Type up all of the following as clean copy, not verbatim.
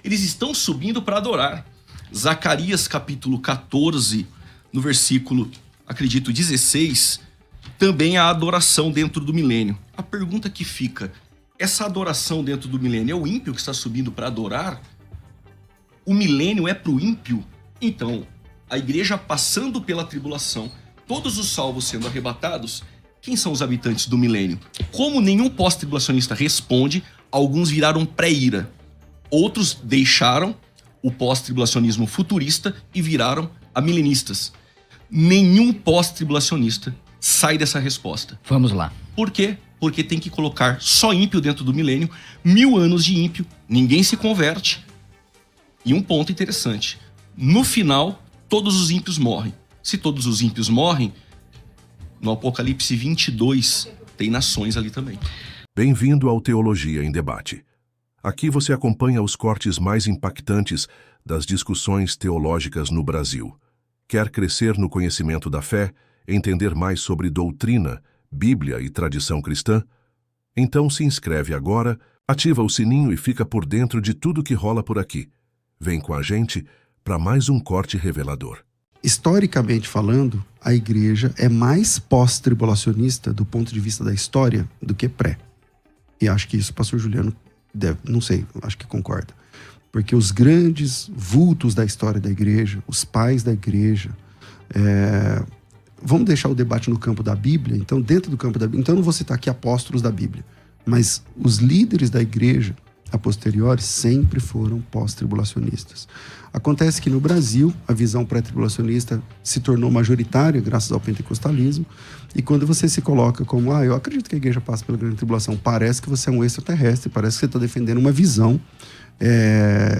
Eles estão subindo para adorar. Zacarias capítulo 14, no versículo, acredito, 16, também há adoração dentro do milênio. A pergunta que fica, essa adoração dentro do milênio é o ímpio que está subindo para adorar? O milênio é para o ímpio? Então, a igreja passando pela tribulação, todos os salvos sendo arrebatados, quem são os habitantes do milênio? Como nenhum pós-tribulacionista responde, alguns viraram pré-ira. Outros deixaram o pós-tribulacionismo futurista e viraram amilenistas. Nenhum pós-tribulacionista sai dessa resposta. Vamos lá. Por quê? Porque tem que colocar só ímpio dentro do milênio, 1000 anos de ímpio, ninguém se converte. E um ponto interessante, no final, todos os ímpios morrem. Se todos os ímpios morrem, no Apocalipse 22, tem nações ali também. Bem-vindo ao Teologia em Debate. Aqui você acompanha os cortes mais impactantes das discussões teológicas no Brasil. Quer crescer no conhecimento da fé, entender mais sobre doutrina, Bíblia e tradição cristã? Então se inscreve agora, ativa o sininho e fica por dentro de tudo que rola por aqui. Vem com a gente para mais um corte revelador. Historicamente falando, a igreja é mais pós-tribulacionista do ponto de vista da história do que pré. E acho que isso o pastor Juliano deve, não sei, acho que concorda. Porque os grandes vultos da história da igreja, os pais da igreja, vamos deixar o debate no campo da Bíblia, então dentro do campo da Bíblia, então eu não vou citar aqui apóstolos da Bíblia, mas os líderes da igreja a posteriori sempre foram pós-tribulacionistas. Acontece que no Brasil a visão pré-tribulacionista se tornou majoritária graças ao pentecostalismo, e quando você se coloca como, eu acredito que a igreja passa pela grande tribulação, parece que você é um extraterrestre, parece que você está defendendo uma visão,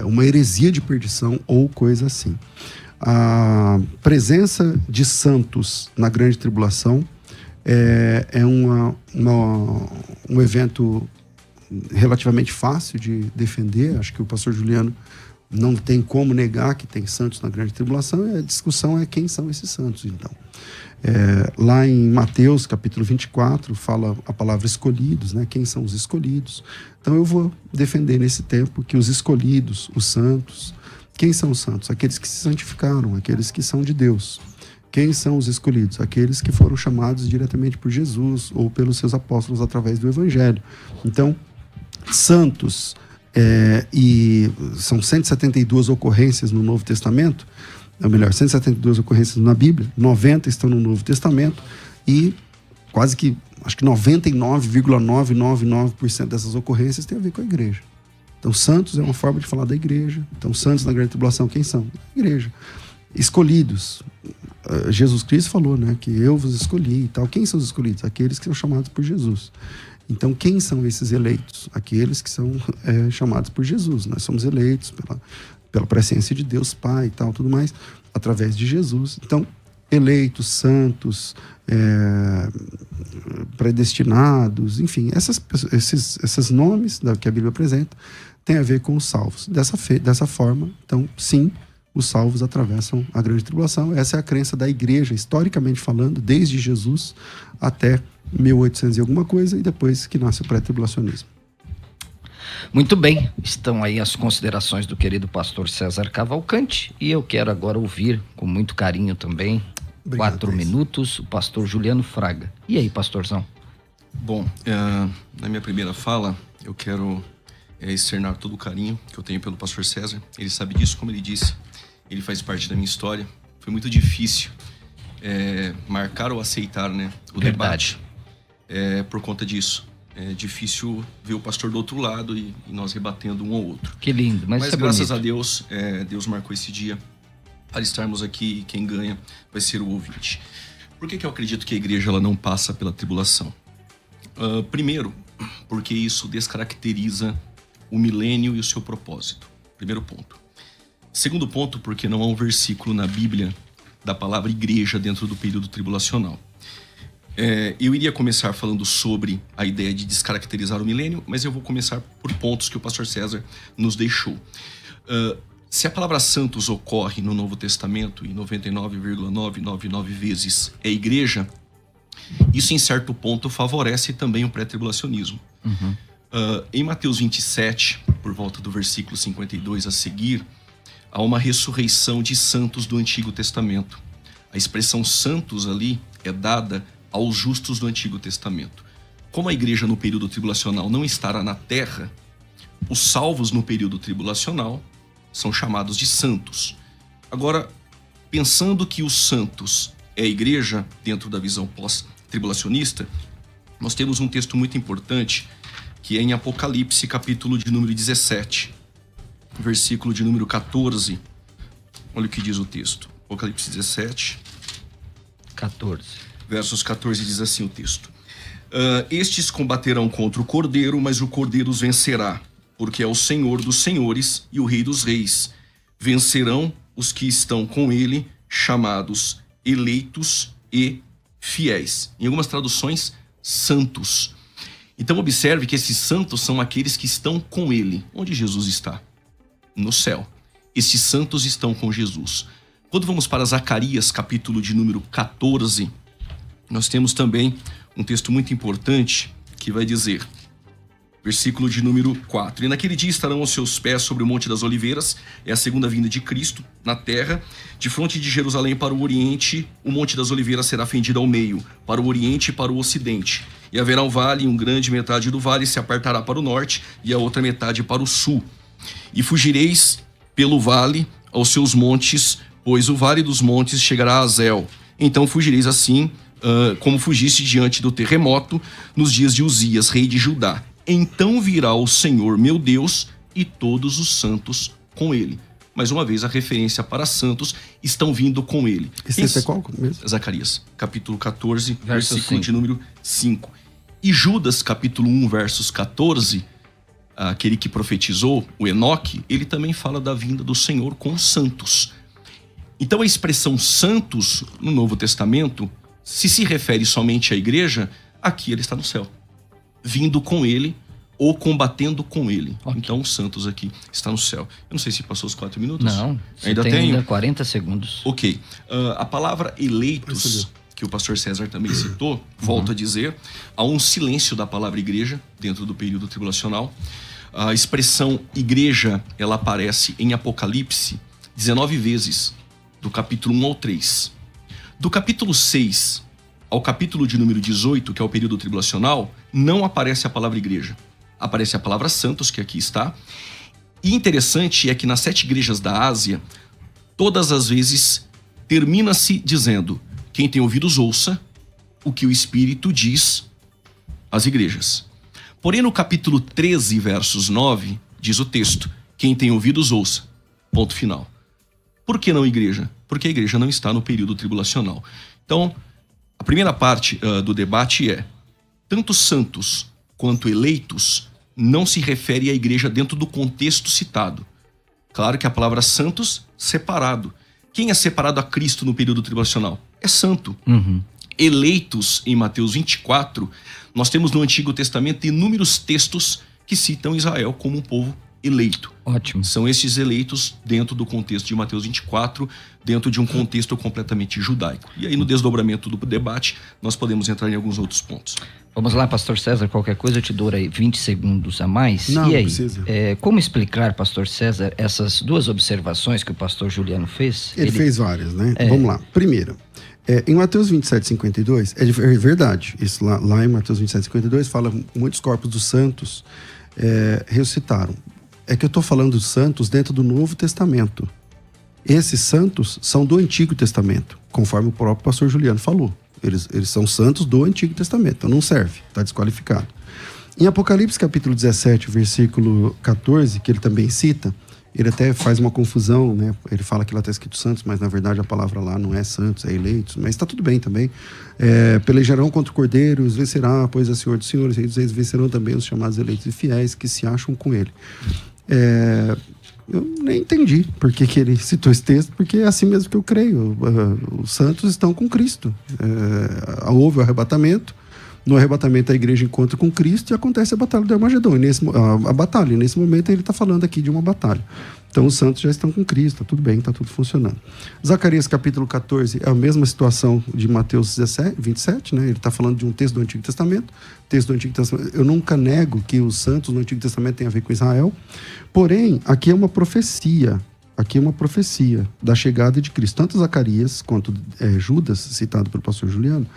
uma heresia de perdição ou coisa assim. A presença de santos na grande tribulação é um evento relativamente fácil de defender. Acho que o pastor Juliano não tem como negar que tem santos na grande tribulação, e a discussão é quem são esses santos, então. Lá em Mateus, capítulo 24, fala a palavra escolhidos, né? Quem são os escolhidos? Então eu vou defender nesse tempo que os escolhidos, os santos, quem são os santos? Aqueles que se santificaram, aqueles que são de Deus. Quem são os escolhidos? Aqueles que foram chamados diretamente por Jesus ou pelos seus apóstolos através do Evangelho. Então, santos, e são 172 ocorrências no Novo Testamento, ou melhor, 172 ocorrências na Bíblia, 90 estão no Novo Testamento, e quase que, acho que 99,999% dessas ocorrências tem a ver com a igreja. Então, santos é uma forma de falar da igreja. Então, santos na grande tribulação, quem são? A igreja. Escolhidos. Jesus Cristo falou, né, que eu vos escolhi e tal. Quem são os escolhidos? Aqueles que são chamados por Jesus. Então, quem são esses eleitos? Aqueles que são chamados por Jesus. Nós somos eleitos pela presciência de Deus Pai e tal, tudo mais, através de Jesus. Então, eleitos, santos, predestinados, enfim, esses nomes que a Bíblia apresenta têm a ver com os salvos. Dessa forma, então, sim, os salvos atravessam a grande tribulação. Essa é a crença da igreja, historicamente falando, desde Jesus até 1800 e alguma coisa, e depois que nasce o pré-tribulacionismo. Muito bem, estão aí as considerações do querido pastor César Cavalcante, e eu quero agora ouvir, com muito carinho também, Obrigado, 4 minutos, o pastor Juliano Fraga. E aí, pastorzão? Bom, na minha primeira fala, eu quero externar todo o carinho que eu tenho pelo pastor César. Ele sabe disso, como ele disse, ele faz parte da minha história. Foi muito difícil marcar ou aceitar, né, o debate por conta disso. É difícil ver o pastor do outro lado e nós rebatendo um ao outro. Que lindo, mas graças a Deus, Deus marcou esse dia para estarmos aqui, e quem ganha vai ser o ouvinte. Por que eu acredito que a igreja ela não passa pela tribulação? Primeiro, porque isso descaracteriza o milênio e o seu propósito. Primeiro ponto. Segundo ponto, porque não há um versículo na Bíblia da palavra igreja dentro do período tribulacional. Eu iria começar falando sobre a ideia de descaracterizar o milênio, mas eu vou começar por pontos que o pastor César nos deixou. Se a palavra santos ocorre no Novo Testamento e 99,999 vezes é igreja, isso em certo ponto favorece também o pré-tribulacionismo. Em Mateus 27, por volta do versículo 52 a seguir, há uma ressurreição de santos do Antigo Testamento. A expressão santos ali é dada aos justos do Antigo Testamento. Como a igreja no período tribulacional não estará na terra, os salvos no período tribulacional são chamados de santos. Agora, pensando que os santos é a igreja dentro da visão pós-tribulacionista, nós temos um texto muito importante que é em Apocalipse, capítulo de número 17, versículo de número 14. Olha o que diz o texto. Apocalipse 17, 14. Versos 14 diz assim o texto. Estes combaterão contra o Cordeiro, mas o Cordeiro os vencerá, porque é o Senhor dos senhores e o Rei dos reis. Vencerão os que estão com ele, chamados eleitos e fiéis. Em algumas traduções, santos. Então observe que esses santos são aqueles que estão com ele. Onde Jesus está? No céu. Esses santos estão com Jesus. Quando vamos para Zacarias, capítulo de número 14, nós temos também um texto muito importante que vai dizer, versículo de número 4. E naquele dia estarão os seus pés sobre o Monte das Oliveiras, é a segunda vinda de Cristo na terra, de fronte de Jerusalém para o oriente, o Monte das Oliveiras será fendido ao meio, para o oriente e para o ocidente. E haverá um vale, e grande metade do vale se apartará para o norte, e a outra metade para o sul. E fugireis pelo vale aos seus montes, pois o vale dos montes chegará a Azel. Então fugireis assim, como fugiste diante do terremoto, nos dias de Uzias, rei de Judá. Então virá o Senhor, meu Deus, e todos os santos com ele. Mais uma vez, a referência para santos estão vindo com ele. Esse é qual mesmo? Zacarias, capítulo 14, Verso versículo 5. de número 5. E Judas, capítulo 1, versos 14, aquele que profetizou, o Enoque, ele também fala da vinda do Senhor com os santos. Então a expressão santos, no Novo Testamento, se refere somente à igreja, aqui ele está no céu. Vindo com ele ou combatendo com ele. Okay. Então, os santos aqui está no céu. Eu não sei se passou os 4 minutos. Não, você ainda tem tenho? ainda 40 segundos. Ok. A palavra eleitos, que o pastor César também citou, volto a dizer, há um silêncio da palavra igreja dentro do período tribulacional. A expressão igreja, ela aparece em Apocalipse 19 vezes, do capítulo 1 ao 3. Do capítulo 6 ao capítulo de número 18, que é o período tribulacional, não aparece a palavra igreja. Aparece a palavra santos, que aqui está. E interessante é que nas 7 igrejas da Ásia, todas as vezes termina-se dizendo: quem tem ouvidos ouça o que o Espírito diz às igrejas. Porém, no capítulo 13, versos 9, diz o texto: quem tem ouvidos ouça. Ponto final. Por que não igreja? Porque a igreja não está no período tribulacional. Então, a primeira parte do debate é: tanto santos quanto eleitos não se refere à igreja dentro do contexto citado. Claro que a palavra santos, separado. Quem é separado a Cristo no período tribulacional? É santo. Eleitos, em Mateus 24, nós temos no Antigo Testamento inúmeros textos que citam Israel como um povo eleito. Ótimo. São esses eleitos dentro do contexto de Mateus 24, dentro de um contexto completamente judaico. E aí, no desdobramento do debate, nós podemos entrar em alguns outros pontos. Vamos lá, pastor César, qualquer coisa eu te dou aí 20 segundos a mais. Não, e aí, precisa. Como explicar, pastor César, essas duas observações que o pastor Juliano fez? Ele fez várias, né? Vamos lá. Primeiro, em Mateus 27, 52, é verdade. Isso lá em Mateus 27, 52, fala muitos corpos dos santos ressuscitaram. É que eu estou falando dos santos dentro do Novo Testamento. Esses santos são do Antigo Testamento, conforme o próprio pastor Juliano falou. Eles são santos do Antigo Testamento, então não serve, está desqualificado. Em Apocalipse capítulo 17, versículo 14, que ele também cita, ele até faz uma confusão, né? Ele fala que lá está escrito santos, mas na verdade a palavra lá não é santos, é eleitos, mas está tudo bem também. Pelejarão contra o Cordeiro, os vencerá, pois é Senhor dos senhores, reis dos reis, vencerão também os chamados eleitos e fiéis que se acham com ele. Eu nem entendi por que ele citou esse texto, porque é assim mesmo que eu creio. Os santos estão com Cristo. Houve o arrebatamento, No arrebatamento, a igreja encontra com Cristo e acontece a batalha do Armagedon. E nesse momento, ele está falando aqui de uma batalha. Então, os santos já estão com Cristo, tá tudo bem, está tudo funcionando. Zacarias, capítulo 14, é a mesma situação de Mateus 27, né? Ele está falando de um texto do Antigo Testamento. Texto do Antigo Testamento. Eu nunca nego que os santos no Antigo Testamento têm a ver com Israel. Porém, aqui é uma profecia. Aqui é uma profecia da chegada de Cristo. Tanto Zacarias quanto Judas, citado pelo pastor Juliano,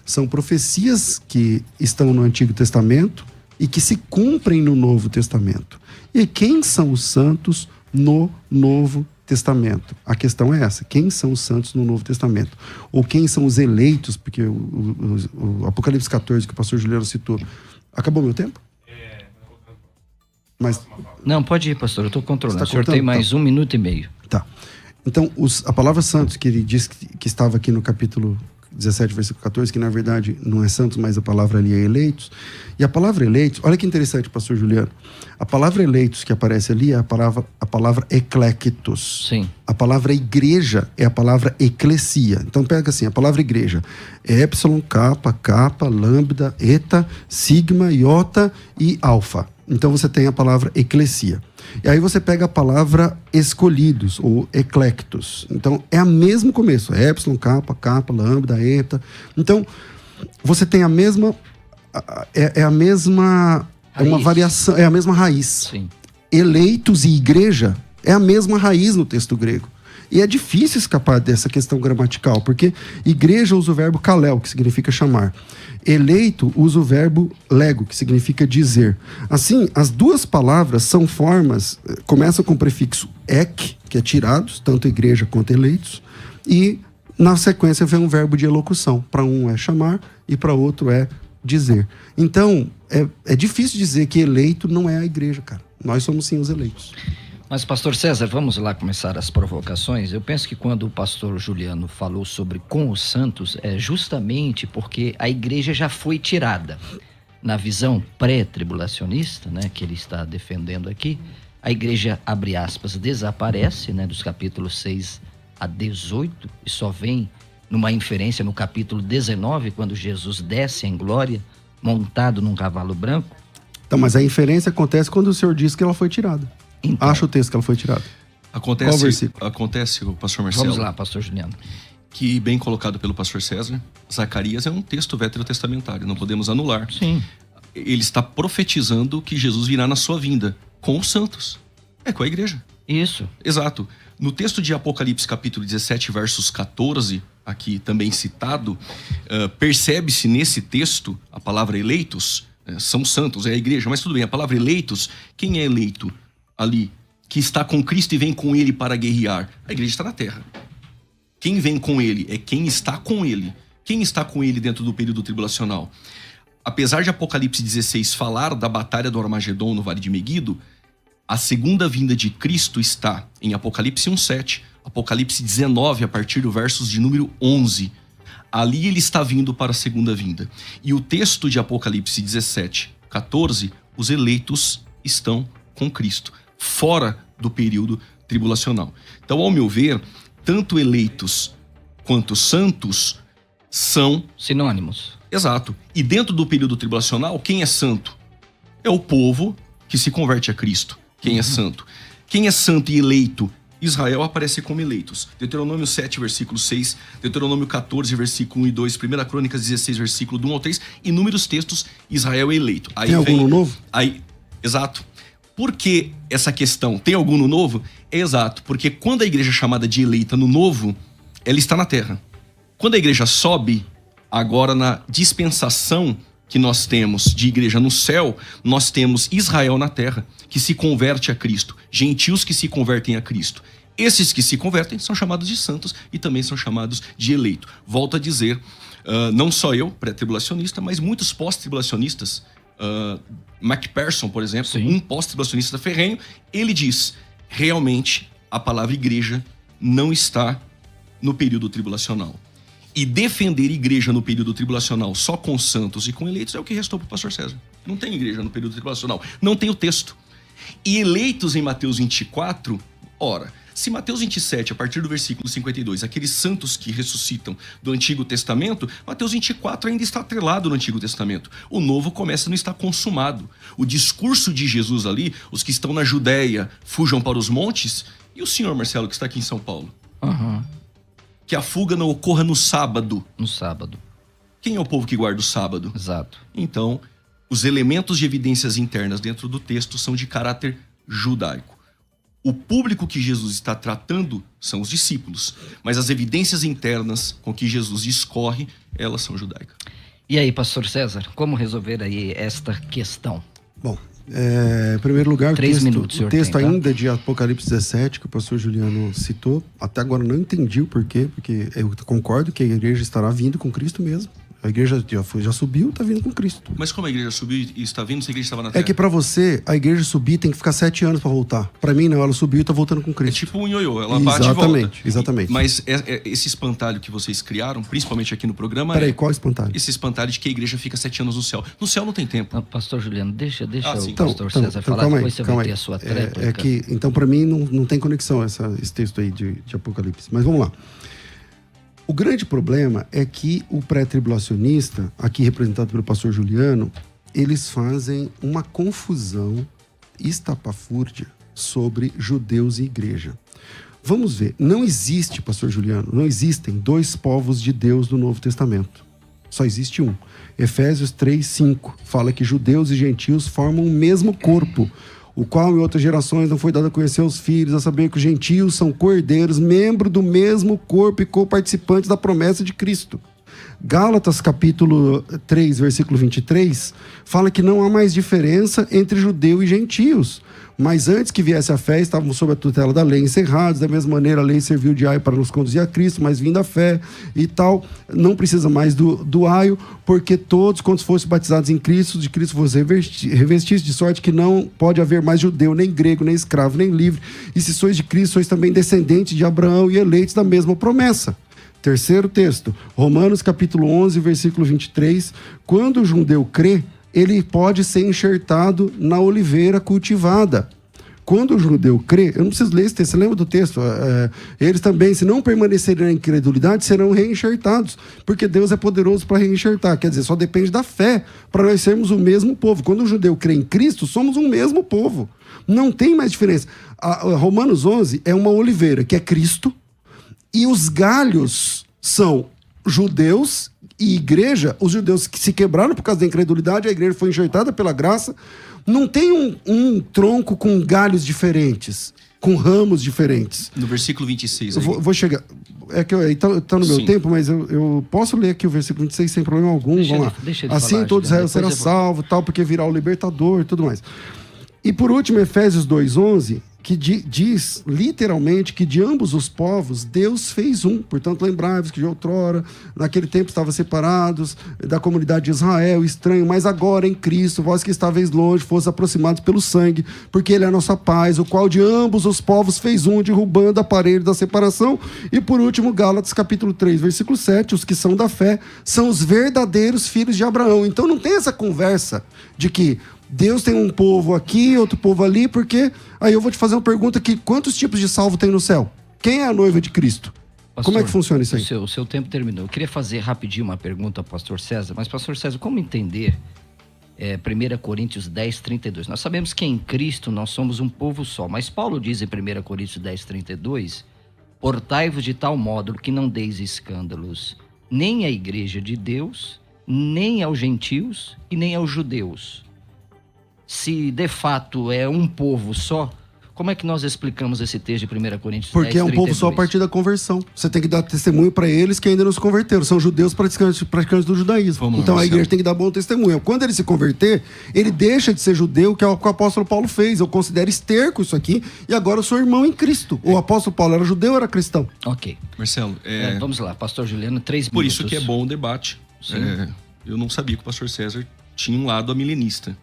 são profecias que estão no Antigo Testamento e que se cumprem no Novo Testamento. E quem são os santos no Novo Testamento? A questão é essa: quem são os santos no Novo Testamento? Ou quem são os eleitos? Porque o Apocalipse 14, que o pastor Juliano citou. Acabou meu tempo? Mas... Não, pode ir, pastor, eu estou controlando. O senhor contando? tem mais 1 minuto e meio. Tá. Então, a palavra santos, que ele diz que estava aqui no capítulo 17, versículo 14, que na verdade não é santos, mas a palavra ali é eleitos. E a palavra eleitos, olha que interessante, pastor Juliano. A palavra eleitos que aparece ali é a palavra eclectos. Sim. A palavra igreja é a palavra eclesia. Então pega assim, a palavra igreja é epsilon, kappa, lambda, eta, sigma, iota e alfa. Então você tem a palavra eclesia. E aí você pega a palavra escolhidos, ou eclectos. Então é o mesmo começo. É epsilon, kappa, lambda, eta. Então você tem a mesma... É a mesma... É uma variação, é a mesma raiz. Sim. Eleitos e igreja é a mesma raiz no texto grego. E é difícil escapar dessa questão gramatical, porque igreja usa o verbo kalel, que significa chamar. Eleito usa o verbo lego, que significa dizer. Assim, as duas palavras são formas, começam com o prefixo ek, que é tirados, tanto igreja quanto eleitos, e na sequência vem um verbo de elocução. Para um é chamar e para outro é dizer. Então, é difícil dizer que eleito não é a igreja, cara. Nós somos sim os eleitos. Mas, pastor César, vamos lá começar as provocações. Eu penso que quando o pastor Juliano falou sobre com os santos, é justamente porque a igreja já foi tirada. Na visão pré-tribulacionista, né, que ele está defendendo aqui, a igreja, abre aspas, desaparece, né, dos capítulos 6 a 18, e só vem numa inferência no capítulo 19, quando Jesus desce em glória, montado num cavalo branco. Então, mas a inferência acontece quando o senhor diz que ela foi tirada. Então, Acha o texto que ela foi tirada. Acontece, Qual versículo? Acontece, o pastor Marcelo. Vamos lá, pastor Juliano. Que, bem colocado pelo pastor César, Zacarias é um texto veterotestamentário, não podemos anular. Sim. Ele está profetizando que Jesus virá na sua vinda com os santos. É com a igreja. Isso. Exato. No texto de Apocalipse, capítulo 17, versos 14, aqui também citado, percebe-se nesse texto a palavra eleitos, são santos, é a igreja, mas tudo bem, a palavra eleitos, quem é eleito ali, que está com Cristo e vem com ele para guerrear? A igreja está na terra. Quem vem com ele é quem está com ele. Quem está com ele dentro do período tribulacional? Apesar de Apocalipse 16 falar da batalha do Armagedon no Vale de Meguido, a segunda vinda de Cristo está em Apocalipse 1:7, Apocalipse 19, a partir do versos de número 11. Ali ele está vindo para a segunda vinda. E o texto de Apocalipse 17, 14, os eleitos estão com Cristo, fora do período tribulacional. Então, ao meu ver, tanto eleitos quanto santos são... sinônimos. Exato. E dentro do período tribulacional, quem é santo? É o povo que se converte a Cristo. Quem é santo? Quem é santo e eleito? Israel aparece como eleitos. Deuteronômio 7, versículo 6, Deuteronômio 14, versículo 1 e 2, 1 Crônicas 16, versículo 1 ao 3, inúmeros textos, Israel é eleito. Aí tem algum no novo? Exato. Por que essa questão? Tem algum no novo? É exato, porque quando a igreja é chamada de eleita no novo, ela está na terra. Quando a igreja sobe, agora na dispensação que nós temos de igreja no céu, nós temos Israel na terra, que se converte a Cristo, gentios que se convertem a Cristo. Esses que se convertem são chamados de santos e também são chamados de eleito. Volto a dizer, não só eu, pré-tribulacionista, mas muitos pós-tribulacionistas, MacPherson, por exemplo, Sim. um pós-tribulacionista ferrenho, ele diz, realmente a palavra igreja não está no período tribulacional. E defender igreja no período tribulacional só com santos e com eleitos é o que restou para o pastor César. Não tem igreja no período tribulacional. Não tem o texto. E eleitos em Mateus 24, Ora, se Mateus 27, a partir do versículo 52, aqueles santos que ressuscitam do Antigo Testamento, Mateus 24 ainda está atrelado no Antigo Testamento. O Novo começa a não estar consumado. O discurso de Jesus ali, os que estão na Judéia fujam para os montes, e o senhor Marcelo, que está aqui em São Paulo? Que a fuga não ocorra no sábado. No sábado. Quem é o povo que guarda o sábado? Exato. Então, os elementos de evidências internas dentro do texto são de caráter judaico. O público que Jesus está tratando são os discípulos, mas as evidências internas com que Jesus discorre, elas são judaicas. E aí, pastor César, como resolver aí esta questão? Bom, em primeiro lugar, 3 minutos, o texto tem, tá? ainda de Apocalipse 17, que o pastor Juliano citou, até agora não entendi o porquê, porque eu concordo que a igreja estará vindo com Cristo mesmo. A igreja já subiu, está vindo com Cristo. Mas como a igreja subiu e está vindo, se a igreja estava na terra? É que para você, a igreja subir tem que ficar 7 anos para voltar. Para mim, não, ela subiu e está voltando com É Cristo. tipo um ioiô, ela bate e volta. Exatamente. Mas esse espantalho que vocês criaram, principalmente aqui no programa... Peraí, qual espantalho? Esse espantalho de que a igreja fica 7 anos no céu. No céu não tem tempo. Não, pastor Juliano, deixa sim. o pastor César falar, depois você vai ter a sua tréplica. Então, para mim, não tem conexão esse texto aí de Apocalipse. Mas vamos lá. O grande problema é que o pré-tribulacionista, aqui representado pelo pastor Juliano, eles fazem uma confusão estapafúrdia sobre judeus e igreja. Vamos ver, não existe, pastor Juliano, não existem 2 povos de Deus no Novo Testamento. Só existe um. Efésios 3:5 fala que judeus e gentios formam o mesmo corpo, o qual em outras gerações não foi dado a conhecer aos filhos, a saber que os gentios são co-herdeiros, membros do mesmo corpo e co-participantes da promessa de Cristo. Gálatas capítulo 3, versículo 23, fala que não há mais diferença entre judeu e gentios. Mas antes que viesse a fé, estavam sob a tutela da lei, encerrados. Da mesma maneira, a lei serviu de aio para nos conduzir a Cristo, mas vindo a fé e tal, não precisa mais do aio, porque todos, quando fossem batizados em Cristo, de Cristo fossem revestidos, de sorte que não pode haver mais judeu, nem grego, nem escravo, nem livre. E se sois de Cristo, sois também descendentes de Abraão e eleitos da mesma promessa. Terceiro texto, Romanos capítulo 11, versículo 23. Quando o judeu crê, ele pode ser enxertado na oliveira cultivada. Quando o judeu crê, eu não preciso ler esse texto, você lembra do texto? Eles também, se não permanecerem na incredulidade, serão reenxertados, porque Deus é poderoso para reenxertar. Quer dizer, só depende da fé para nós sermos o mesmo povo. Quando o judeu crê em Cristo, somos um mesmo povo. Não tem mais diferença. Romanos 11 é uma oliveira, que é Cristo, e os galhos são judeus e igreja. Os judeus que se quebraram por causa da incredulidade, a igreja foi enxertada pela graça. Não tem um tronco com galhos diferentes, com ramos diferentes. No versículo 26 aí. Vou chegar. É que tá no meu tempo, mas eu posso ler aqui o versículo 26 sem problema algum. Vamos lá. Assim todo Israel será salvo, tal, porque virá o libertador e tudo mais. E por último, Efésios 2:11, que diz literalmente que de ambos os povos Deus fez um. Portanto, lembrai-vos que de outrora, naquele tempo estavam separados da comunidade de Israel, estranho, mas agora em Cristo, vós que estáveis longe, fosse aproximados pelo sangue, porque ele é a nossa paz, o qual de ambos os povos fez um, derrubando o aparelho da separação. E por último, Gálatas capítulo 3, versículo 7, os que são da fé são os verdadeiros filhos de Abraão. Então não tem essa conversa de que Deus tem um povo aqui, outro povo ali, porque... Aí eu vou te fazer uma pergunta aqui. Quantos tipos de salvo tem no céu? Quem é a noiva de Cristo? Pastor, como é que funciona isso aí? O seu tempo terminou. Eu queria fazer rapidinho uma pergunta ao pastor César. Mas, pastor César, como entender 1 Coríntios 10, 32? Nós sabemos que em Cristo nós somos um povo só. Mas Paulo diz em 1 Coríntios 10, 32... Portai-vos de tal modo que não deis escândalos nem à igreja de Deus, nem aos gentios e nem aos judeus. Se de fato é um povo só, como é que nós explicamos esse texto de 1 Coríntios 10, Porque é um povo só a partir da conversão. Você tem que dar testemunho para eles que ainda não se converteram. São judeus praticantes do judaísmo. Então a igreja tem que dar bom testemunho. Quando ele se converter, ele deixa de ser judeu, que é o que o apóstolo Paulo fez. Eu considero esterco isso aqui, e agora eu sou irmão em Cristo. O apóstolo Paulo era judeu ou era cristão? Ok. Marcelo, vamos lá, pastor Juliano, 3 minutos. Por isso que é bom o debate. Eu não sabia que o pastor César tinha um lado amilenista.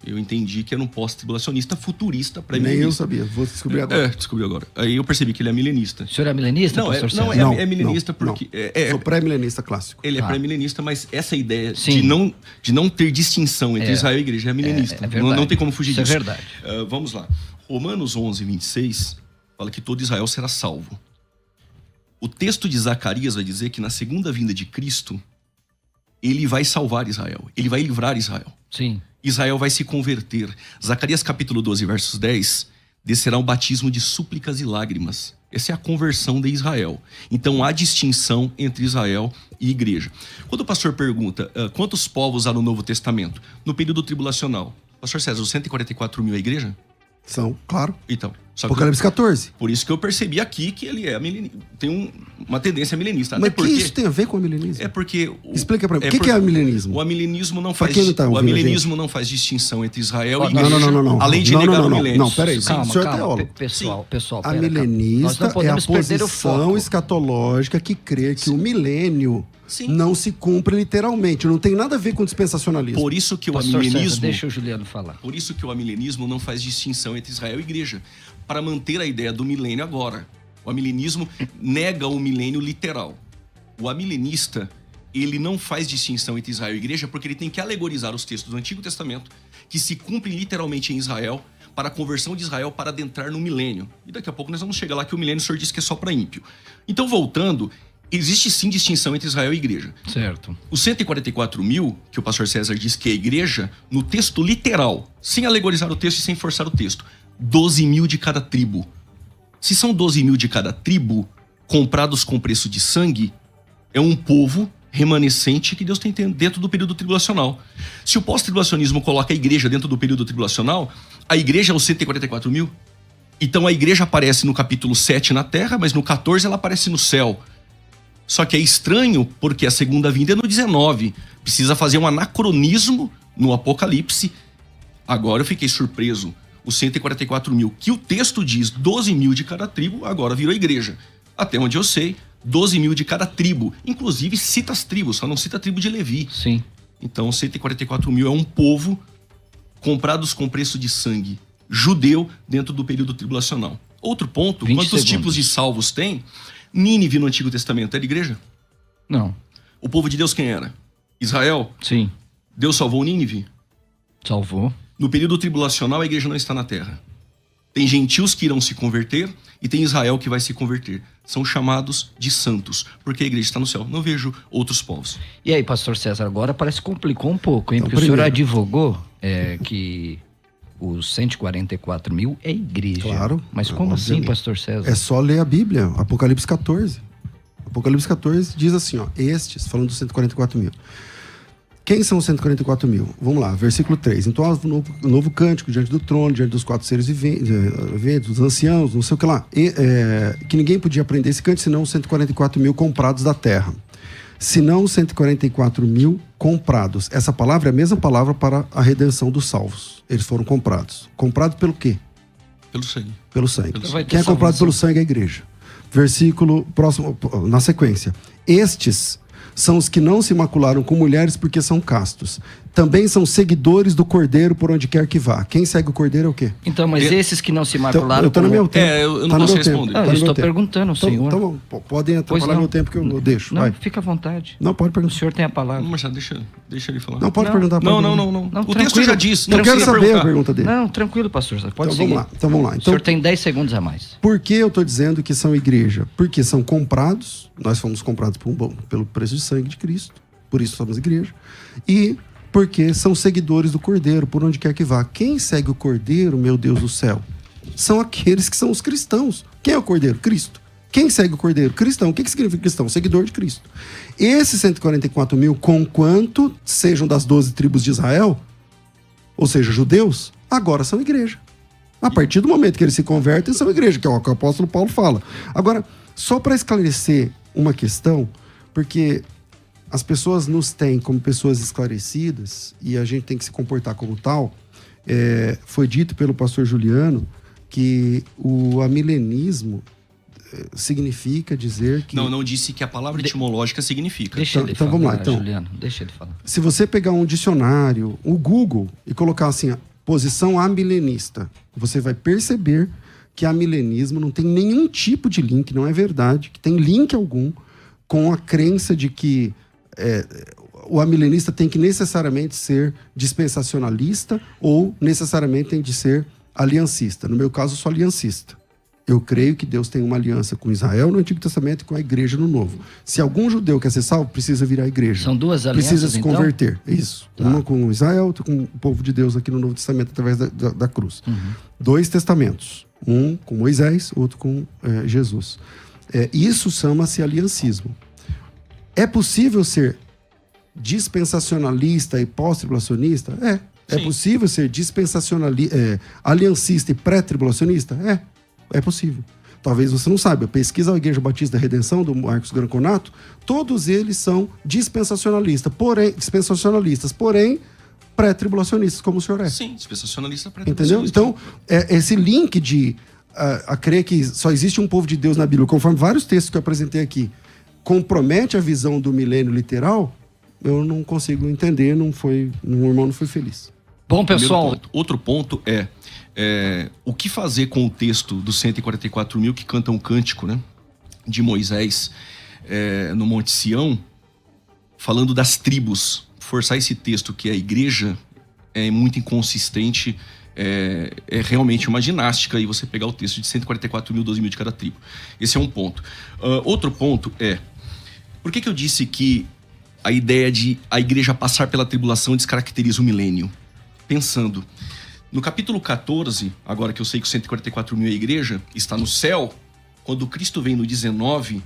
Eu entendi que era um pós-tribulacionista futurista pré-milenista. Nem eu sabia, vou descobrir agora. Descobri agora. Aí eu percebi que ele é milenista. O senhor é milenista, pastor César? É milenista porque... Sou pré-milenista clássico. Ele é pré-milenista, mas essa ideia de não ter distinção entre Israel e a igreja é milenista. É verdade. Não tem como fugir disso. Isso é verdade. Vamos lá. Romanos 11, 26 fala que todo Israel será salvo. O texto de Zacarias vai dizer que na segunda vinda de Cristo, ele vai salvar Israel, ele vai livrar Israel. Sim. Israel vai se converter. Zacarias capítulo 12, versos 10, descerá um batismo de súplicas e lágrimas. Essa é a conversão de Israel. Então há distinção entre Israel e igreja. Quando o pastor pergunta quantos povos há no Novo Testamento, no período tribulacional, pastor César, os 144 mil é a igreja? São, claro. Então, só que Apocalipse 14. por isso que eu percebi aqui que ele é tem uma tendência milenista. Mas Até o que porque isso tem a ver com o milenismo? é porque Explica pra mim. O que é o milenismo? O amilenismo não Pra faz quem não tá o ouvindo a amilenismo não faz distinção entre Israel e Não, igreja, não. além de negar o milênio. Não, peraí. Sim. Calma, O senhor é calma. teólogo. Pessoal, A pera, milenista nós não é a podemos perder o posição foco. escatológica que crê que o milênio Sim. não se cumpre literalmente. Não tem nada a ver com dispensacionalismo. Por isso que o Pastor César, amilenismo, deixa o Juliano falar. por isso que o amilenismo não faz distinção entre Israel e igreja, para manter a ideia do milênio agora. O amilenismo nega o milênio literal. O amilenista, ele não faz distinção entre Israel e igreja porque ele tem que alegorizar os textos do Antigo Testamento que se cumprem literalmente em Israel para a conversão de Israel para adentrar no milênio. E daqui a pouco nós vamos chegar lá que o milênio o senhor disse que é só para ímpio. Então, voltando, existe sim distinção entre Israel e igreja. Certo. Os 144 mil, que o pastor César diz que é a igreja, no texto literal, sem alegorizar o texto e sem forçar o texto, 12 mil de cada tribo. Se são 12 mil de cada tribo, comprados com preço de sangue, é um povo remanescente que Deus tem dentro do período tribulacional. Se o pós-tribulacionismo coloca a igreja dentro do período tribulacional, a igreja é os 144 mil. Então a igreja aparece no capítulo 7 na terra, mas no 14 ela aparece no céu. Só que é estranho porque a segunda vinda é no 19. Precisa fazer um anacronismo no Apocalipse. Agora eu fiquei surpreso. Os 144 mil, que o texto diz 12 mil de cada tribo, agora virou igreja. Até onde eu sei, 12 mil de cada tribo. Inclusive cita as tribos, só não cita a tribo de Levi. Sim. Então 144 mil é um povo comprados com preço de sangue. Judeu dentro do período tribulacional. Outro ponto, 20 quantos segundos. tipos de salvos tem? Nínive no Antigo Testamento era igreja? Não. O povo de Deus quem era? Israel? Sim. Deus salvou Nínive? Salvou. No período tribulacional, a igreja não está na terra. Tem gentios que irão se converter e tem Israel que vai se converter. São chamados de santos, porque a igreja está no céu. Não vejo outros povos. E aí, pastor César, agora parece que complicou um pouco, hein? Então, Porque o senhor primeiro- advogou que os 144 mil é igreja. Claro. Mas como assim, Obviamente. pastor César? É só ler a Bíblia, Apocalipse 14. Apocalipse 14 diz assim, ó, estes, falando dos 144 mil. Quem são os 144 mil? Vamos lá, versículo 3. Então, um novo cântico diante do trono, diante dos 4 seres viventes, dos anciãos, não sei o que lá. Que ninguém podia aprender esse cântico, senão os 144 mil comprados da terra. Senão os 144 mil comprados. Essa palavra é a mesma palavra para a redenção dos salvos. Eles foram comprados. Comprados pelo quê? Pelo sangue. Pelo sangue. Pelo sangue. Quem é comprado pelo sangue é a igreja. Versículo próximo, na sequência. Estes são os que não se macularam com mulheres porque são castos. Também são seguidores do Cordeiro por onde quer que vá. Quem segue o Cordeiro é o quê? Então, mas esses que não se Então, macularam... eu tô no meu tempo. Eu não Tá no posso meu tempo. responder. Não, Tá eu no estou meu tempo. perguntando, senhor. Então, podem atrapalhar não. meu tempo que eu deixo. Não, Vai. fica à vontade. Não, pode O perguntar. senhor tem a palavra. Marcelo, deixa ele falar. Não, pode Não. perguntar. pode Não. perguntar. O tranquilo. texto já diz. Não quero precisa saber perguntar. a pergunta dele. Não, tranquilo, pastor. Pode Então seguir. vamos lá. O Então, senhor tem 10 segundos a mais. por que eu estou dizendo que são igreja? Porque são comprados, nós fomos comprados pelo preço de sangue de Cristo, por isso somos igreja, e porque são seguidores do Cordeiro, por onde quer que vá. Quem segue o Cordeiro, meu Deus do céu, são aqueles que são os cristãos. Quem é o Cordeiro? Cristo. Quem segue o Cordeiro? Cristão. O que significa cristão? Seguidor de Cristo. Esses 144 mil, conquanto sejam das 12 tribos de Israel, ou seja, judeus, agora são igreja. A partir do momento que eles se convertem, são igreja, que é o que o apóstolo Paulo fala. Agora, só para esclarecer uma questão, porque as pessoas nos têm como pessoas esclarecidas e a gente tem que se comportar como tal, foi dito pelo pastor Juliano que o amilenismo significa dizer que... Não disse que a palavra etimológica significa. Deixa ele então falar, vamos lá, então. Juliano. Deixa ele falar. Se você pegar um dicionário, o Google, e colocar assim, a posição amilenista, você vai perceber que amilenismo não tem nenhum tipo de link, não é verdade, que tem link algum com a crença de que o amilenista tem que necessariamente ser dispensacionalista ou necessariamente tem de ser aliancista. No meu caso, eu sou aliancista. Eu creio que Deus tem uma aliança com Israel no Antigo Testamento e com a igreja no Novo. Se algum judeu quer ser salvo, precisa virar a igreja. São duas alianças, precisa se então? converter. Isso. Tá. Uma com Israel, outra com o povo de Deus aqui no Novo Testamento, através da cruz. 2 testamentos. Um com Moisés, outro com Jesus. Isso chama-se aliancismo. É possível ser dispensacionalista e pós-tribulacionista? É Sim. possível ser aliancista e pré-tribulacionista? É possível. Talvez você não saiba. Pesquisa a Igreja Batista da Redenção, do Marcos Granconato, todos eles são dispensacionalistas, porém pré-tribulacionistas, como o senhor é. Sim, dispensacionalista para Entendeu? Então, esse link de a crer que só existe um povo de Deus na Bíblia, conforme vários textos que eu apresentei aqui, compromete a visão do milênio literal, eu não consigo entender, meu irmão não foi feliz. Bom, pessoal... Ponto. Outro ponto é o que fazer com o texto dos 144 mil que cantam um cântico, né, de Moisés no Monte Sião, falando das tribos. Forçar esse texto, que é a igreja, é muito inconsistente, é realmente uma ginástica, e você pegar o texto de 144 mil, 12 mil de cada tribo. Esse é um ponto. Outro ponto por que eu disse que a ideia de a igreja passar pela tribulação descaracteriza o milênio? Pensando, no capítulo 14, agora que eu sei que os 144 mil é a igreja, está no céu, quando Cristo vem no 19,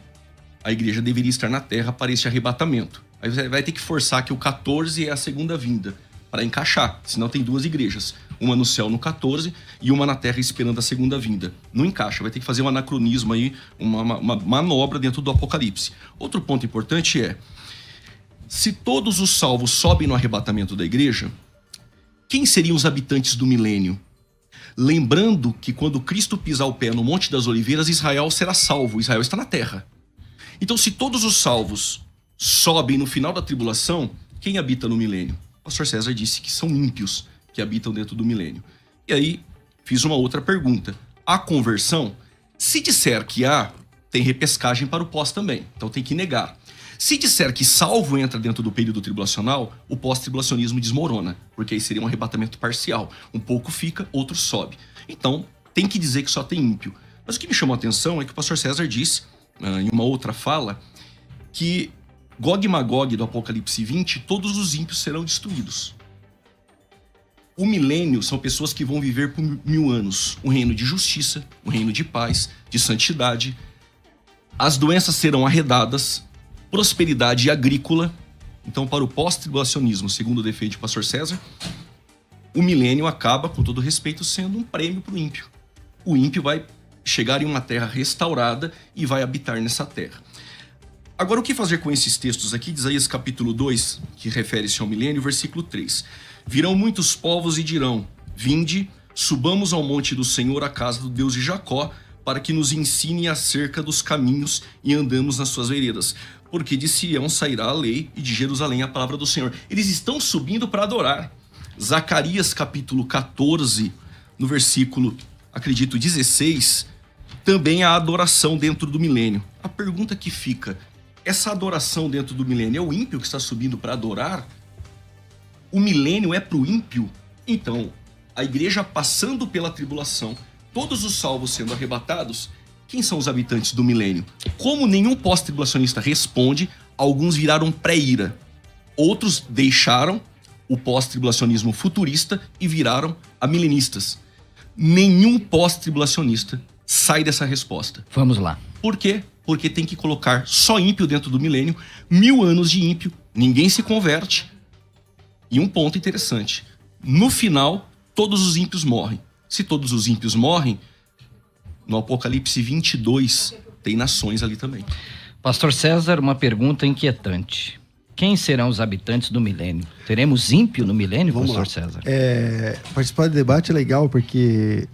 a igreja deveria estar na terra para esse arrebatamento. Aí você vai ter que forçar que o 14 é a segunda vinda, para encaixar, senão tem duas igrejas, uma no céu no 14 e uma na terra esperando a segunda vinda. Não encaixa, vai ter que fazer um anacronismo aí, uma manobra dentro do Apocalipse. Outro ponto importante se todos os salvos sobem no arrebatamento da igreja, quem seriam os habitantes do milênio? Lembrando que quando Cristo pisar o pé no Monte das Oliveiras, Israel será salvo, Israel está na terra. Então, se todos os salvos sobem no final da tribulação, quem habita no milênio? O pastor César disse que são ímpios que habitam dentro do milênio. E aí, fiz uma outra pergunta. A conversão, se disser que há, tem repescagem para o pós também, então tem que negar. Se disser que salvo entra dentro do período tribulacional, o pós-tribulacionismo desmorona, porque aí seria um arrebatamento parcial. Um pouco fica, outro sobe. Então, tem que dizer que só tem ímpio. Mas o que me chamou a atenção é que o pastor César disse, em uma outra fala, que Gog e Magog do Apocalipse 20, todos os ímpios serão destruídos. O milênio são pessoas que vão viver por 1000 anos. Um reino de justiça, um reino de paz, de santidade. As doenças serão arredadas, prosperidade agrícola. Então, para o pós-tribulacionismo, segundo o defeito de pastor César, o milênio acaba, com todo respeito, sendo um prêmio para o ímpio. O ímpio vai chegar em uma terra restaurada e vai habitar nessa terra. Agora, o que fazer com esses textos aqui? De Isaías capítulo 2, que refere-se ao milênio, versículo 3. Virão muitos povos e dirão: vinde, subamos ao monte do Senhor, à casa do Deus de Jacó, para que nos ensine acerca dos caminhos e andamos nas suas veredas. Porque de Sião sairá a lei e de Jerusalém a palavra do Senhor. Eles estão subindo para adorar. Zacarias capítulo 14, no versículo, acredito, 16, também há adoração dentro do milênio. A pergunta que fica: essa adoração dentro do milênio é o ímpio que está subindo para adorar? O milênio é para o ímpio? Então, a igreja passando pela tribulação, todos os salvos sendo arrebatados, quem são os habitantes do milênio? Como nenhum pós-tribulacionista responde, alguns viraram pré-ira. Outros deixaram o pós-tribulacionismo futurista e viraram amilenistas. Nenhum pós-tribulacionista sai dessa resposta. Vamos lá. Por quê? Porque tem que colocar só ímpio dentro do milênio, 1000 anos de ímpio, ninguém se converte. E um ponto interessante, no final, todos os ímpios morrem. Se todos os ímpios morrem, no Apocalipse 22, tem nações ali também. Pastor César, uma pergunta inquietante. Quem serão os habitantes do milênio? Teremos ímpio no milênio, Vamos pastor lá. César? Participar do debate é legal porque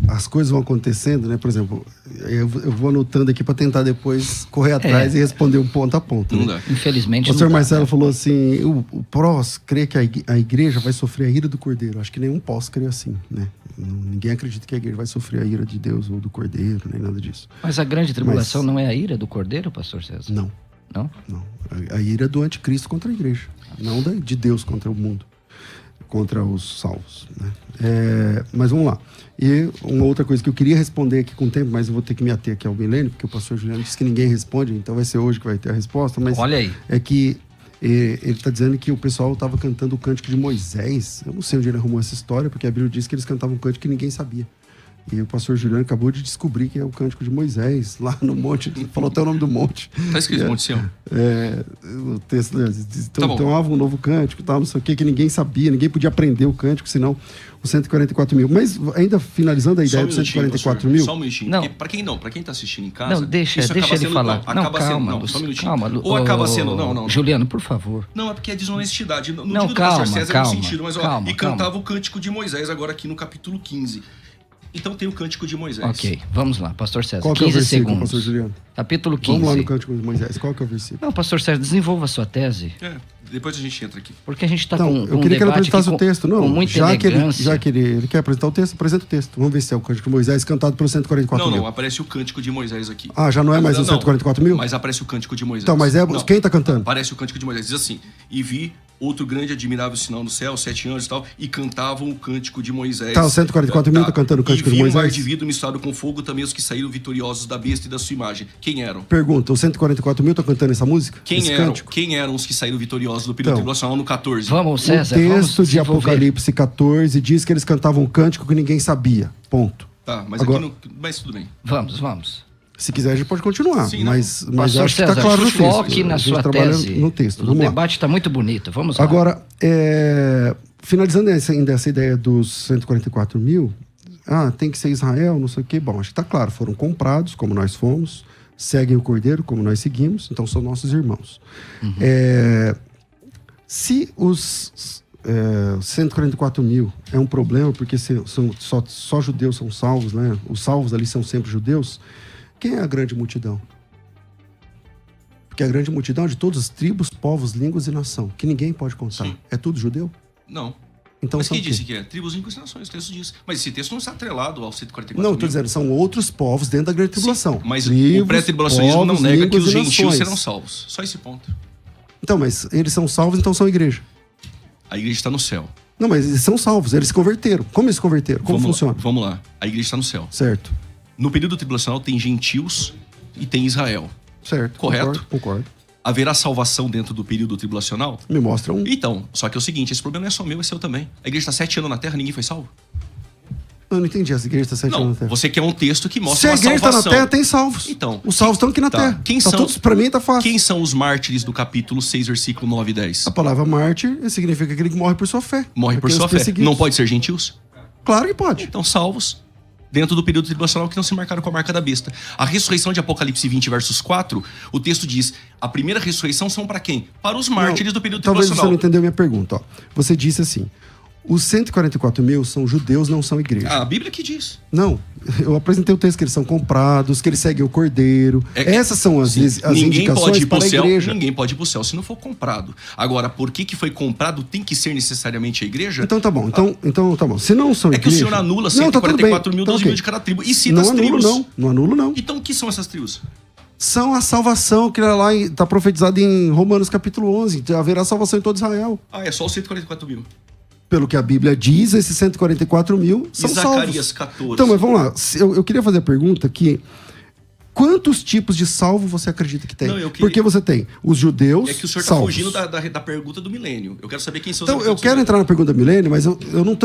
as coisas vão acontecendo, né? Por exemplo, eu vou anotando aqui para tentar depois correr atrás e responder um ponto a ponto. Não né? dá. Infelizmente O pastor não dá, Marcelo né? falou assim, o prós crê que a igreja vai sofrer a ira do cordeiro. Acho que nenhum pós crê assim, né? Ninguém acredita que a igreja vai sofrer a ira de Deus ou do cordeiro, nem nada disso. Mas a grande tribulação não é a ira do cordeiro, pastor César? Não. Não? Não. A ira é do anticristo contra a igreja, não de Deus contra o mundo. contra os salvos, né? Mas vamos lá. E uma outra coisa que eu queria responder aqui com o tempo, mas eu vou ter que me ater aqui ao milênio, porque o pastor Juliano disse que ninguém responde, então vai ser hoje que vai ter a resposta. Mas Olha aí. é que ele está dizendo que o pessoal estava cantando o cântico de Moisés. Eu não sei onde ele arrumou essa história, porque a Bíblia diz que eles cantavam um cântico que ninguém sabia. E o pastor Juliano acabou de descobrir que é o cântico de Moisés, lá no monte. Falou até o nome do monte. Tá escrito Monte Sião. O texto diz, Tá bom. tomavam um novo cântico, tal, não sei o que ninguém sabia, ninguém podia aprender o cântico, senão os 144 mil. Mas ainda finalizando a ideia dos 144 mil... Só um minutinho. Não. Pra quem tá assistindo em casa... Não, deixa isso ele acaba sendo, falar. Não, acaba sendo, calma, não, só um minutinho. calma. Ou acaba sendo... Não. Juliano, por favor. Não, é porque é desonestidade. Não Não, digo do calma, pastor César calma, no sentido, mas ó, calma, e cantava o cântico de Moisés agora aqui no capítulo 15. Então tem o cântico de Moisés. Ok, vamos lá, pastor César. Qual que é o 15 versículo, segundos. pastor Juliano? Capítulo 15. Vamos lá no cântico de Moisés. Qual que é o versículo? Não, pastor César, desenvolva a sua tese. Depois a gente entra aqui. Porque a gente está Não, com eu um queria que ele debate apresentasse aqui o texto. Não, com muita já que elegância. ele quer apresentar o texto, apresenta o texto. Vamos ver se é o cântico de Moisés cantado pelos 144 mil. Não, aparece o cântico de Moisés aqui. Ah, já não é mais os 144 mil? Mas aparece o cântico de Moisés. Então, mas Não, quem tá cantando? Aparece o cântico de Moisés. Diz assim: e vi outro grande e admirável sinal no céu, 7 anjos e tal, e cantavam o cântico de Moisés. Tá, os 144 mil tá cantando o cântico de Moisés? E vi um mar de vidro misturado com fogo, também os que saíram vitoriosos da besta e da sua imagem. Quem eram? Pergunta, os 144 mil estão cantando essa música? Esse cântico? Quem eram os que saíram vitoriosos do período Então, tribulacional no 14? Vamos, César, o texto vamos de desenvolver. Apocalipse 14 diz que eles cantavam um cântico que ninguém sabia. Ponto. Tá, mas Agora- aqui não... Mas tudo bem. Vamos. Se quiser, a gente pode continuar. Sim, não. mas Pastor acho que está César, claro no texto. foque na A gente sua trabalha tese. no texto. O Vamos lá. debate está muito bonito. Vamos lá. Agora, finalizando ainda essa ideia dos 144 mil, tem que ser Israel, não sei o quê. Bom, acho que está claro. Foram comprados, como nós fomos, seguem o Cordeiro, como nós seguimos, então são nossos irmãos. Se os 144 mil é um problema, porque só judeus são salvos, né? Os salvos ali são sempre judeus. Quem é a grande multidão? Porque a grande multidão é de todas as tribos, povos, línguas e nação, que ninguém pode contar. Sim. É tudo judeu? Não. Então Mas são quem o quê? disse que é? Tribos, línguas e nações, o texto diz. Mas esse texto não está atrelado ao 144 Não, mil. estou dizendo, são outros povos dentro da grande tribulação. Sim, mas Tribos, o pré-tribulacionismo não povos, nega que línguas os e gentios nações. serão salvos. Só esse ponto. Então, mas eles são salvos, então são igreja. A igreja está no céu. Não, mas eles são salvos, eles se converteram. Como eles se converteram? Como funciona? Vamos lá. A igreja está no céu. Certo, No período tribulacional tem gentios e tem Israel. certo. Correto? Concordo. Haverá salvação dentro do período tribulacional? Me mostra um... Então, só que é o seguinte, esse problema não é só meu, é seu também. A igreja está 7 anos na Terra, ninguém foi salvo? Eu não entendi, essa igreja está 7 anos Não, na Terra. você quer um texto que Se mostra a uma igreja está salvação. na Terra, tem salvos. Então, os salvos estão aqui na tá. Terra. Quem Tá são? todos, pra mim tá fácil. Quem são os mártires do capítulo 6, versículo 9 e 10? A palavra mártir significa aquele que morre por sua fé. Morre por Aqueles sua fé. perseguidos. Não pode ser gentios? Claro que pode. Então, salvos dentro do período tribulacional que não se marcaram com a marca da besta. A ressurreição de Apocalipse 20, versos 4, o texto diz, a primeira ressurreição são para quem? Para os mártires do período Talvez você tribulacional. não entendeu minha pergunta. Ó. Você disse assim, os 144 mil são judeus, não são igreja. A Bíblia que diz. Não, eu apresentei o texto que eles são comprados, que eles seguem o Cordeiro. Essas são as Ninguém indicações pode ir pro para a céu, igreja. ninguém pode ir pro céu se não for comprado. Agora, por que foi comprado tem que ser necessariamente a igreja? Então tá bom, então tá bom. Se não são É que o igreja... senhor anula Não, tá tudo bem. 144 mil, Então, 12 ok. mil de cada tribo e cita Não as anulo tribos. não, não anulo não. Então, o que são essas tribos? São a salvação que lá está profetizada em Romanos capítulo 11. Haverá salvação em todo Israel. É só os 144 mil. Pelo que a Bíblia diz, esses 144 mil são e salvos. Zacarias 14. Então, mas vamos lá. Eu queria fazer a pergunta que... Quantos tipos de salvo você acredita que tem? Não, eu queria- Porque você tem os judeus É que o senhor está salvos. fugindo da pergunta do milênio. Eu quero saber quem são os Então, eu judeus. quero entrar na pergunta do milênio, mas eu não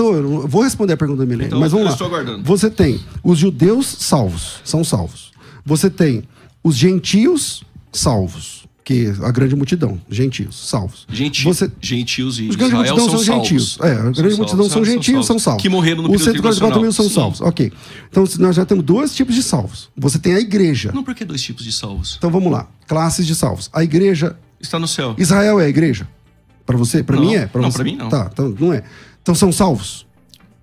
vou responder a pergunta do milênio. Então, mas vamos eu lá. estou aguardando. Você tem os judeus salvos, são salvos. Você tem os gentios salvos, que é a grande multidão, gentios, salvos. Você... Gentios e Os grandes Israel multidão são são gentios. salvos. A grande multidão são gentios, são salvos. Que morreram no Os período 144 mil são tribulacional. salvos. Ok. Então nós já temos dois tipos de salvos. Você tem a igreja. Não, por que dois tipos de salvos? Então vamos lá. Classes de salvos. A igreja. Está no céu. Israel é a igreja? Para você? Para Não. mim é? Não, você? pra mim não. Tá, então não é. Então são salvos.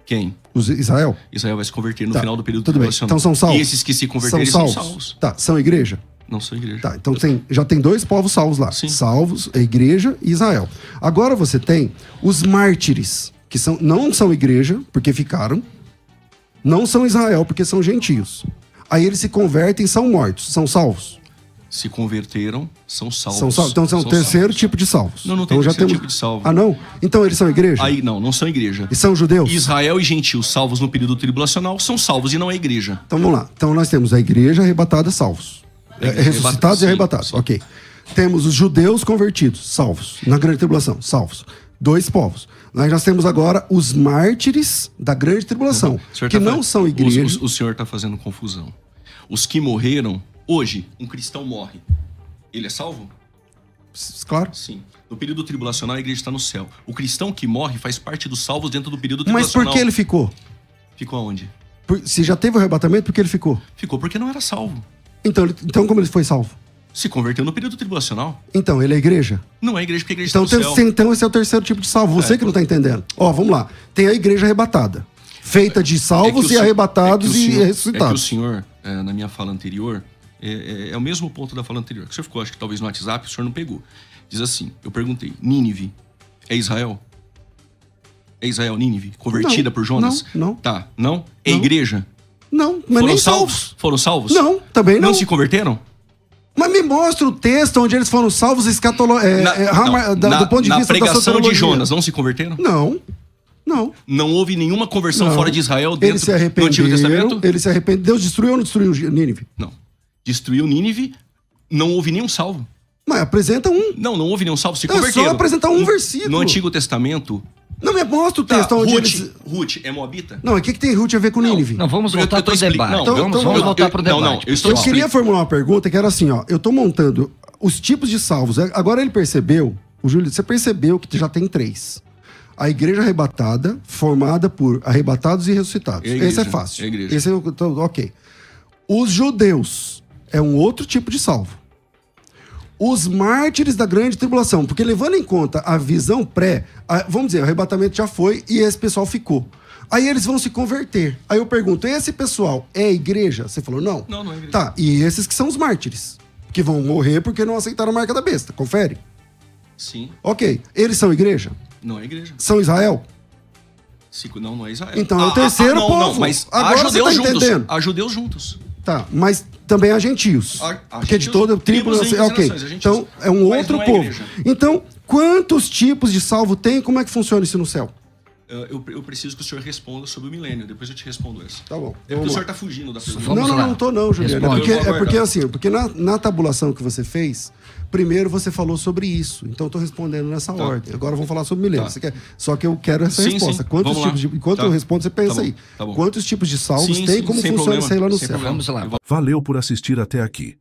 Quem? Os Israel? Israel vai se converter no Tá, final do período tudo bem. tribulacional. Então são salvos. E esses que se converterem são salvos. Tá, são igreja? Não são igreja. Tá, então já tem dois povos salvos lá. Sim. Salvos, a igreja e Israel. Agora você tem os mártires, que não são igreja, porque ficaram. Não são Israel, porque são gentios. Aí eles se convertem e são mortos. São salvos? Se converteram, são salvos. São salvos. Então são o terceiro salvos. tipo de salvos. Não tem então, já terceiro temos... tipo de salvo. Ah, não? Então eles são igreja? Aí não são igreja. E são judeus? Israel e gentios salvos no período tribulacional são salvos e não é igreja. Então vamos lá. Então nós temos a igreja arrebatada, salvos. Ressuscitados e arrebatados. Sim. Ok. Temos os judeus convertidos, salvos. Na grande tribulação, salvos. 2 povos. Nós temos agora os mártires da grande tribulação, que não são igrejas. O senhor está fazendo confusão. Os que morreram, hoje, um cristão morre. Ele é salvo? Claro. Sim. No período tribulacional, a igreja está no céu. O cristão que morre faz parte dos salvos dentro do período Mas tribulacional. por que ele ficou? Ficou aonde? Se já teve o arrebatamento, por que ele ficou? Ficou porque não era salvo. Então como ele foi salvo? Se converteu no período tribulacional. Então, ele é igreja? Não é igreja, porque a igreja Então, está no céu. então esse é o terceiro tipo de salvo. Você que não está entendendo. Ó, vamos lá. Tem a igreja arrebatada. Feita de salvos e arrebatados e ressuscitados. É que o senhor, na minha fala anterior, é o mesmo ponto da fala anterior. Que o senhor ficou, acho que talvez no WhatsApp, o senhor não pegou. Diz assim, eu perguntei, Nínive é Israel? É Israel, Nínive? Convertida por Jonas? Não. Tá, não? É igreja? Não, mas nem salvos. Foram salvos? Não, também não. Não se converteram? Mas me mostra o texto onde eles foram salvos do ponto de vista da pregação de Jonas, não se converteram? Não. Não houve nenhuma conversão fora de Israel dentro eles se arrependeram, do Antigo Testamento? Eles se arrependeram. Deus destruiu ou não destruiu Nínive? Não. Destruiu Nínive, não houve nenhum salvo. Mas apresenta um. Não houve nenhum salvo, se Então converteram. É só apresentar um versículo. No Antigo Testamento... Não, me mostra o texto onde Ruth é moabita? Não, o que tem Ruth a ver com Nínive? Não, vamos voltar para o debate. Vamos voltar para o debate. Não, eu queria formular uma pergunta que era assim, ó. Eu tô montando os tipos de salvos. Agora ele percebeu, o Júlio, você percebeu que já tem 3. A igreja arrebatada, formada por arrebatados e ressuscitados. Esse é fácil. Esse é ok. Os judeus é um outro tipo de salvo. Os mártires da grande tribulação, porque levando em conta a visão vamos dizer, o arrebatamento já foi e esse pessoal ficou. Aí eles vão se converter. Aí eu pergunto, esse pessoal é igreja? Você falou, não. Não é igreja. Tá, e esses que são os mártires, que vão morrer porque não aceitaram a marca da besta. Confere? Sim. Ok. Eles são igreja? Não é igreja. São Israel? Não é Israel. Então é o terceiro povo. Não, mas agora há judeus você tá juntos. entendendo? Há judeus juntos. Tá, mas também há gentios. Porque de toda tribo... Ok, então é um outro povo. Então, quantos tipos de salvo tem? Como é que funciona isso no céu? Eu preciso que o senhor responda sobre o milênio. Depois eu te respondo essa. Tá bom. É porque o senhor está fugindo da pergunta. Não tô não, Juliano. Porque na tabulação que você fez, primeiro você falou sobre isso. Então eu tô respondendo nessa ordem. Agora vamos falar sobre o milênio. Tá. Só que eu quero essa resposta. Quantos tipos de... Enquanto eu respondo, você pensa aí. Tá bom. Quantos tipos de salvos tem? Como funciona isso aí lá no céu? Vamos lá. Valeu por assistir até aqui.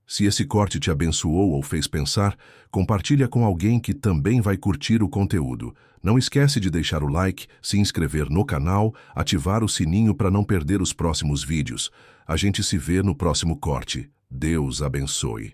Se esse corte te abençoou ou fez pensar, compartilha com alguém que também vai curtir o conteúdo. Não esquece de deixar o like, se inscrever no canal, ativar o sininho para não perder os próximos vídeos. A gente se vê no próximo corte. Deus abençoe.